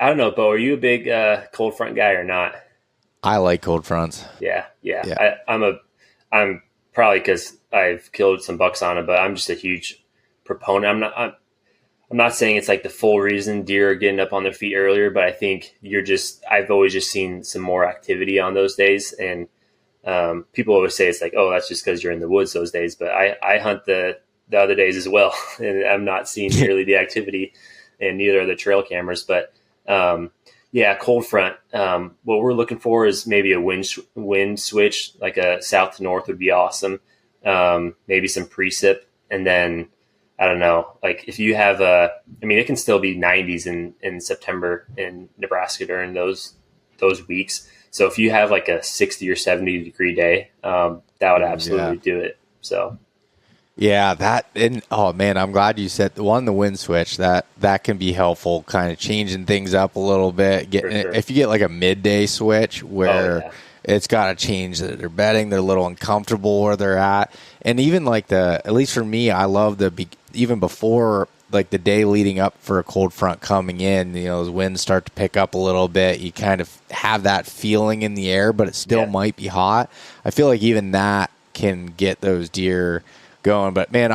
I don't know, Bo, are you a big cold front guy or not? I like cold fronts. Yeah, yeah. Yeah. I'm probably because I've killed some bucks on it, but I'm just a huge proponent. I'm not saying it's like the full reason deer are getting up on their feet earlier, but I think I've always just seen some more activity on those days. And people always say it's like, oh, that's just because you're in the woods those days. But I hunt the other days as well, and I'm not seeing nearly the activity, and neither are the trail cameras. But yeah, cold front. What we're looking for is maybe a wind switch, like a south to north would be awesome. Maybe some precip, and then I don't know, like if you have it can still be 90s in September in Nebraska during those weeks. So if you have like a 60 or 70 degree day, that would absolutely do it. So. Yeah, oh man, I'm glad you said the wind switch. That can be helpful, kind of changing things up a little bit. If you get like a midday switch where it's got to change their bedding, they're a little uncomfortable where they're at, and even like at least for me, I love even before like the day leading up for a cold front coming in. Those winds start to pick up a little bit. You kind of have that feeling in the air, but it still might be hot. I feel like even that can get those deer going. But man,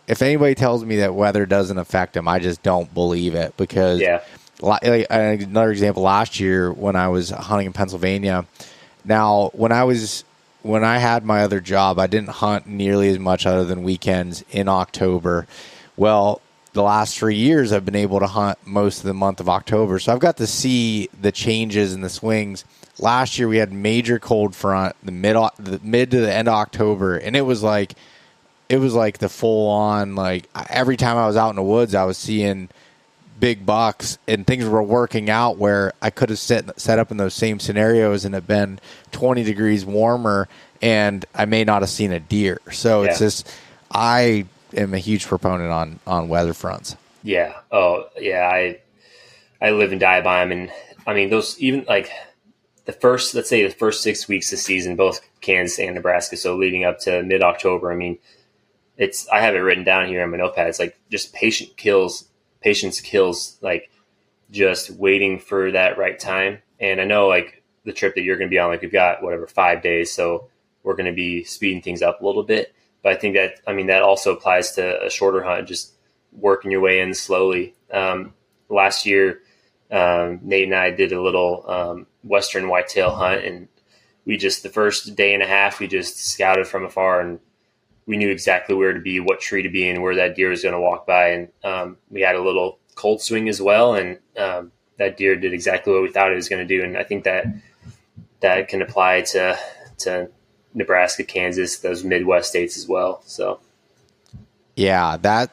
if anybody tells me that weather doesn't affect them, I just don't believe it, because like, another example, last year when I was hunting in Pennsylvania, now when I had my other job, I didn't hunt nearly as much other than weekends in October. Well, the last 3 years I've been able to hunt most of the month of October, so I've got to see the changes and the swings. Last year we had major cold front, the mid to the end of October, and it was like the full on, like every time I was out in the woods, I was seeing big bucks, and things were working out where I could have set up in those same scenarios and have been 20 degrees warmer, and I may not have seen a deer. So it's just, I am a huge proponent on weather fronts. Yeah. Oh, yeah. I live and die by them, and I mean those, even like let's say the first 6 weeks of season, both Kansas and Nebraska, so leading up to mid-October, I mean, I have it written down here on my notepad. It's like just patience kills, like just waiting for that right time. And I know like the trip that you're going to be on, like we've got 5 days, so we're going to be speeding things up a little bit. But I think that also applies to a shorter hunt, just working your way in slowly. Last year, Nate and I did a little Western whitetail hunt, and the first day and a half, we just scouted from afar, and we knew exactly where to be, what tree to be in, where that deer was going to walk by. And we had a little cold swing as well, and that deer did exactly what we thought it was going to do. And I think that can apply to Nebraska, Kansas, those Midwest states as well. So, yeah, that's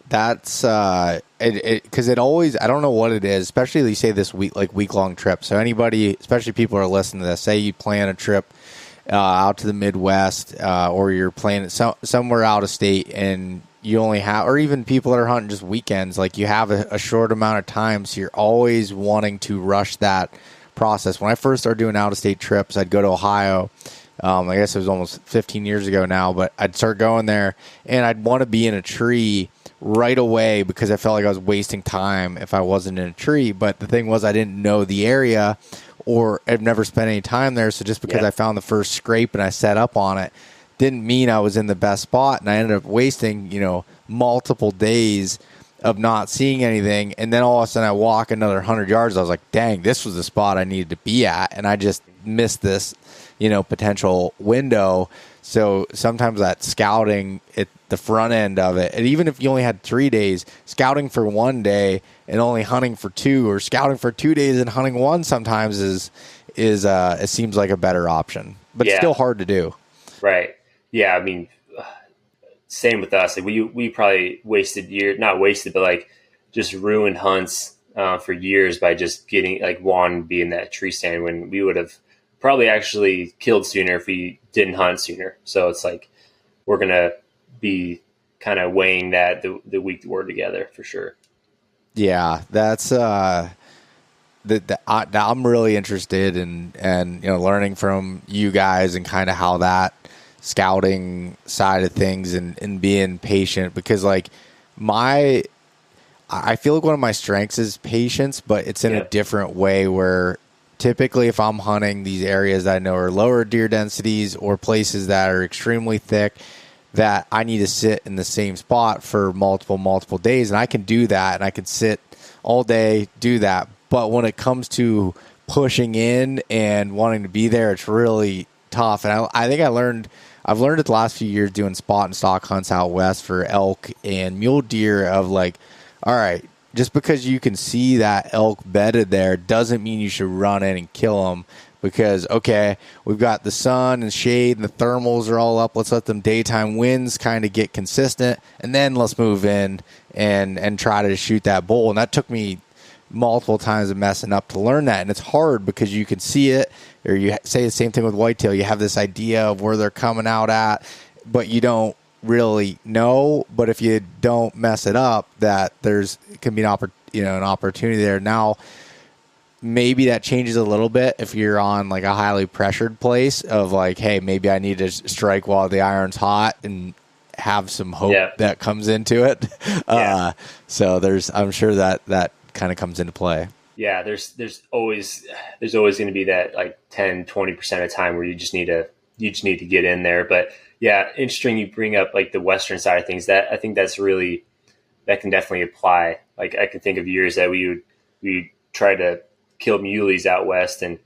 because it always, I don't know what it is, especially you say this week long trip. So anybody, especially people who are listening to this, say you plan a trip out to the Midwest, or you're planning somewhere out of state, and you only have, or even people that are hunting just weekends, like you have a short amount of time, so you're always wanting to rush that process. When I first started doing out of state trips, I'd go to Ohio. I guess it was almost 15 years ago now, but I'd start going there, and I'd want to be in a tree right away because I felt like I was wasting time if I wasn't in a tree. But the thing was, I didn't know the area, or I've never spent any time there. So just because I found the first scrape and I set up on it didn't mean I was in the best spot. And I ended up wasting, multiple days of not seeing anything. And then all of a sudden I walk another 100 yards. I was like, dang, this was the spot I needed to be at. And I just missed this, potential window. So sometimes that scouting at the front end of it, and even if you only had 3 days, scouting for 1 day and only hunting for 2, or scouting for 2 days and hunting 1 sometimes is it seems like a better option, but it's still hard to do. Right. Yeah. I mean, same with us. Like we probably not wasted, but like just ruined hunts for years by just getting wanting to be in that tree stand when we would have probably actually killed sooner if we didn't hunt sooner. So it's like we're going to be kind of weighing that the week we're together for sure. Yeah, that's I'm really interested in learning from you guys and kind of how that scouting side of things and being patient, because I feel like one of my strengths is patience, but it's in a different way where typically if I'm hunting these areas that I know are lower deer densities or places that are extremely thick, that I need to sit in the same spot for multiple days. And I can do that, and I can sit all day, do that. But when it comes to pushing in and wanting to be there, it's really tough. And I think I've learned it the last few years doing spot and stalk hunts out west for elk and mule deer of like, all right, just because you can see that elk bedded there doesn't mean you should run in and kill them. Because, okay, we've got the sun and shade and the thermals are all up. Let's let them daytime winds kind of get consistent. And then let's move in and try to shoot that bull. And that took me multiple times of messing up to learn that. And it's hard because you can see it. Or you say the same thing with whitetail. You have this idea of where they're coming out at, but you don't really know. But if you don't mess it up, that it can be an opportunity there. Now, maybe that changes a little bit if you're on like a highly pressured place of like, hey, maybe I need to strike while the iron's hot and have some hope that comes into it. So I'm sure that kind of comes into play. Yeah. There's always going to be that like 10-20% of time where you just need to get in there. But yeah, interesting. You bring up like the Western side of things. That I think that can definitely apply. Like I can think of years that we try to kill muleys out west, and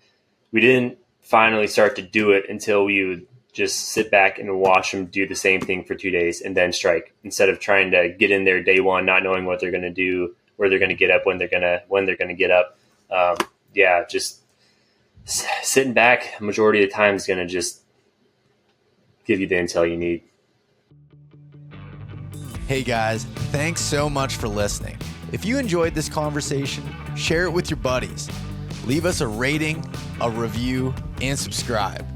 we didn't finally start to do it until we would just sit back and watch them do the same thing for 2 days and then strike, instead of trying to get in there day one, not knowing what they're going to do, where they're going to get up, when they're going to get up. Just sitting back majority of the time is going to just give you the intel you need. Hey guys, thanks so much for listening. If you enjoyed this conversation, share it with your buddies. Leave us a rating, a review, and subscribe.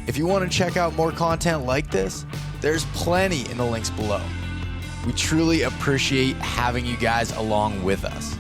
If you want to check out more content like this, there's plenty in the links below. We truly appreciate having you guys along with us.